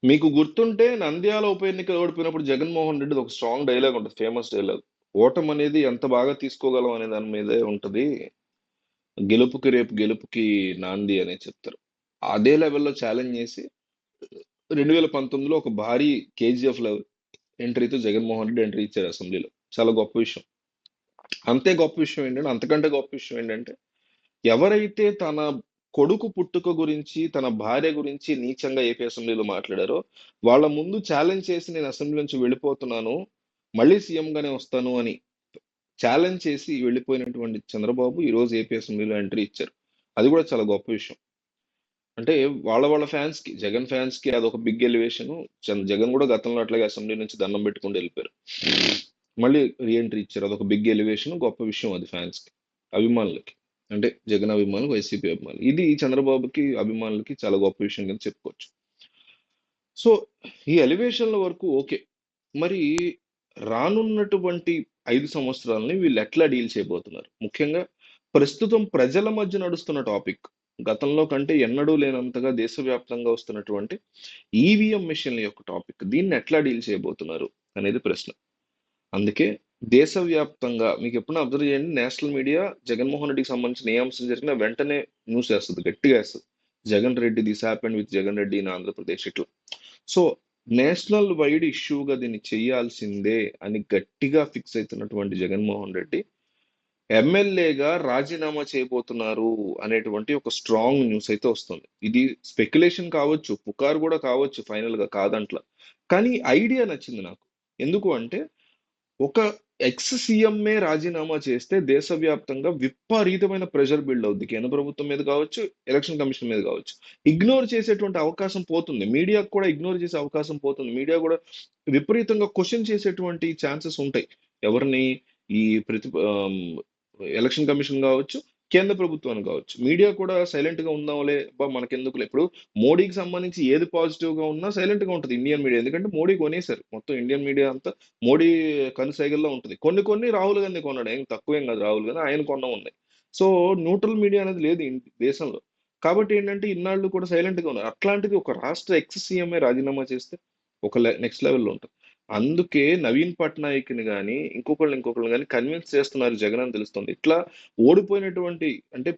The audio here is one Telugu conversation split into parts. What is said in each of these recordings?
మీకు గుర్తుంటే నంద్యాల ఉప ఎన్నికలు ఓడిపోయినప్పుడు జగన్మోహన్ రెడ్డిది ఒక స్ట్రాంగ్ డైలాగ్ ఉంటుంది, ఫేమస్ డైలాగ్. ఓటమి అనేది ఎంత బాగా తీసుకోగలం అనే దాని మీదే ఉంటది. గెలుపుకి రేపు గెలుపుకి నాంది అనే చెప్తారు. అదే లెవెల్లో ఛాలెంజ్ చేసి 2019లో ఒక భారీ కేజీఎఫ్ లెవెల్ ఎంట్రీతో జగన్మోహన్ రెడ్డి ఎంట్రీ ఇచ్చారు అసెంబ్లీలో. చాలా గొప్ప విషయం. అంతే గొప్ప విషయం ఏంటంటే, అంతకంటే గొప్ప విషయం ఏంటంటే, ఎవరైతే తన కొడుకు పుట్టుక గురించి, తన భార్య గురించి నీచంగా ఏపీ అసెంబ్లీలో మాట్లాడారో, వాళ్ళ ముందు ఛాలెంజ్ చేసి నేను అసెంబ్లీ నుంచి వెళ్ళిపోతున్నాను, మళ్ళీ సీఎం గానే వస్తాను అని ఛాలెంజ్ చేసి వెళ్ళిపోయినటువంటి చంద్రబాబు ఈ రోజు ఏపీ అసెంబ్లీలో ఎంట్రీ ఇచ్చారు. అది కూడా చాలా గొప్ప విషయం. అంటే వాళ్ళ ఫ్యాన్స్ కి, జగన్ ఫ్యాన్స్ కి అదొక బిగ్ ఎలివేషన్. జగన్ కూడా గతంలో అట్లాగే అసెంబ్లీ నుంచి దండం పెట్టుకుంటూ వెళ్ళిపోయారు. మళ్ళీ రీఎంట్రీ ఇచ్చారు. అదొక బిగ్ ఎలివేషన్, గొప్ప విషయం అది ఫ్యాన్స్ కి, అభిమానులకి. అంటే జగన్ అభిమానులు, వైసీపీ అభిమానులు. ఇది చంద్రబాబుకి అభిమానులకి చాలా గొప్ప విషయం కింద చెప్పుకోవచ్చు. సో ఈ ఎలివేషన్ల వరకు ఓకే. మరి రానున్నటువంటి 5 సంవత్సరాలని వీళ్ళు ఎట్లా డీల్ చేయబోతున్నారు? ముఖ్యంగా ప్రస్తుతం ప్రజల మధ్య నడుస్తున్న టాపిక్, గతంలో కంటే ఎన్నడూ లేనంతగా దేశవ్యాప్తంగా వస్తున్నటువంటి ఈవీఎం మిషన్ల యొక్క టాపిక్, దీన్ని ఎట్లా డీల్ చేయబోతున్నారు అనేది ప్రశ్న. అందుకే దేశవ్యాప్తంగా మీకు ఎప్పుడైనా అబ్జర్వ్ చేయండి, నేషనల్ మీడియా జగన్మోహన్ రెడ్డికి సంబంధించిన ఏ అంశం జరిగినా వెంటనే న్యూస్ వేస్తుంది, గట్టిగా వేస్తుంది. Jagan Reddy, this happened with Jagan Reddy in Andhra Pradesh, ఇట్లా. సో నేషనల్ వైడ్ ఇష్యూగా దీన్ని చేయాల్సిందే అని గట్టిగా ఫిక్స్ అవుతున్నటువంటి జగన్మోహన్ రెడ్డి ఎమ్మెల్యేగా రాజీనామా చేయబోతున్నారు అనేటువంటి ఒక స్ట్రాంగ్ న్యూస్ అయితే వస్తుంది. ఇది స్పెక్యులేషన్ కావచ్చు, పుకారు కూడా కావచ్చు, ఫైనల్ గా కాదంట్లా. కానీ ఐడియా నచ్చింది నాకు. ఎందుకు అంటే, ఒక ఎక్స్ సీఎంఏ రాజీనామా చేస్తే దేశవ్యాప్తంగా విపరీతమైన ప్రెషర్ బిల్డ్ అవుద్ది, కేంద్ర ప్రభుత్వం మీద కావచ్చు, ఎలక్షన్ కమిషన్ మీద కావచ్చు. ఇగ్నోర్ చేసేటువంటి అవకాశం పోతుంది, మీడియాకు కూడా ఇగ్నోర్ చేసే అవకాశం పోతుంది, మీడియా కూడా విపరీతంగా క్వశ్చన్ చేసేటువంటి ఛాన్సెస్ ఉంటాయి. ఎవరిని? ఈ ఎలక్షన్ కమిషన్ కావచ్చు, కేంద్ర ప్రభుత్వానికి కావచ్చు. మీడియా కూడా సైలెంట్ గా ఉందాంలే, బా మనకెందుకులే. ఇప్పుడు మోడీకి సంబంధించి ఏది పాజిటివ్ గా ఉన్నా సైలెంట్ గా ఉంటుంది ఇండియన్ మీడియా, ఎందుకంటే మోడీ కొనేశారు మొత్తం ఇండియన్ మీడియా అంతా. మోడీ కనుసైగల్లో ఉంటుంది. కొన్ని రాహుల్ గాంధీ కొన్నాడు, ఏం తక్కువేం కాదు రాహుల్ గాంధీ, ఆయన కొన్న ఉన్నాయి. సో న్యూట్రల్ మీడియా అనేది లేదు దేశంలో. కాబట్టి ఏంటంటే ఇన్నాళ్ళు కూడా సైలెంట్ గా ఉన్నారు. అట్లాంటిది ఒక రాష్ట్ర ఎక్స్ సీఎంఏ రాజీనామా చేస్తే ఒక నెక్స్ట్ లెవెల్లో ఉంటుంది. అందుకే నవీన్ పట్నాయక్ని కానీ ఇంకొకళ్ళని కానీ కన్విన్స్ చేస్తున్నారు జగన్ అని తెలుస్తుంది. ఇట్లా ఓడిపోయినటువంటి, అంటే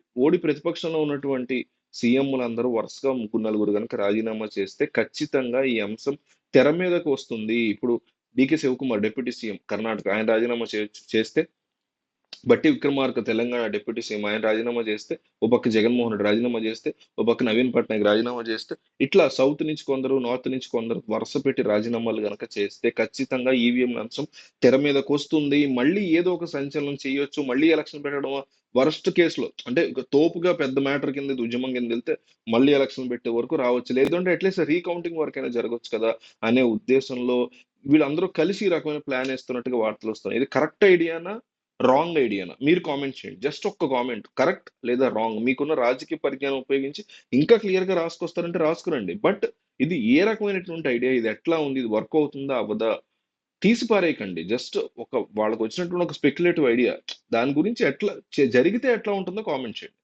ప్రతిపక్షంలో ఉన్నటువంటి సీఎంలందరూ వరుసగా ముగ్గురు నలుగురు కనుక రాజీనామా చేస్తే ఖచ్చితంగా ఈ అంశం తెర మీదకు వస్తుంది. ఇప్పుడు డికే శివకుమార్ డిప్యూటీ సీఎం కర్ణాటక, ఆయన రాజీనామా చేస్తే, బట్టి విక్రమార్క తెలంగాణ డిప్యూటీ సీఎం, ఆయన రాజీనామా చేస్తే, ఓ పక్క జగన్మోహన్ రెడ్డి రాజీనామా చేస్తే, ఓ పక్క నవీన్ పట్నాయక్ రాజీనామా చేస్తే, ఇట్లా సౌత్ నుంచి కొందరు, నార్త్ నుంచి కొందరు వరుస పెట్టి రాజీనామాలు గనక చేస్తే ఖచ్చితంగా ఈవీఎం అంశం తెర మీదకి వస్తుంది. మళ్ళీ ఏదో ఒక సంచలనం చేయొచ్చు, మళ్ళీ ఎలక్షన్ పెట్టడం. వరస్ట్ కేసులో అంటే ఇక తోపుగా పెద్ద మ్యాటర్ కింద ఇది ఉద్యమం కింద వెళ్తే మళ్ళీ ఎలక్షన్ పెట్టే వరకు రావచ్చు, లేదంటే అట్లీస్ట్ రీకౌంటింగ్ వరకైనా జరగవచ్చు కదా అనే ఉద్దేశంలో వీళ్ళందరూ కలిసి ఈ రకమైన ప్లాన్ వేస్తున్నట్టుగా వార్తలు వస్తున్నాయి. ఇది కరెక్ట్ ఐడియానా, రాంగ్ ఐడియానా? మీరు కామెంట్ చేయండి. జస్ట్ ఒక్క కామెంట్, కరెక్ట్ లేదా రాంగ్. మీకున్న రాజకీయ పరిజ్ఞానం ఉపయోగించి ఇంకా క్లియర్ గా రాసుకొస్తారంటే రాసుకురండి. బట్ ఇది ఏ రకమైనటువంటి ఐడియా, ఇది ఎట్లా ఉంది, ఇది వర్క్ అవుతుందా అవ్వదా తీసి పారేయకండి. జస్ట్ ఒక వాళ్ళకి వచ్చినటువంటి ఒక స్పెక్యులేటివ్ ఐడియా, దాని గురించి ఎట్లా జరిగితే ఎట్లా ఉంటుందో కామెంట్ చేయండి.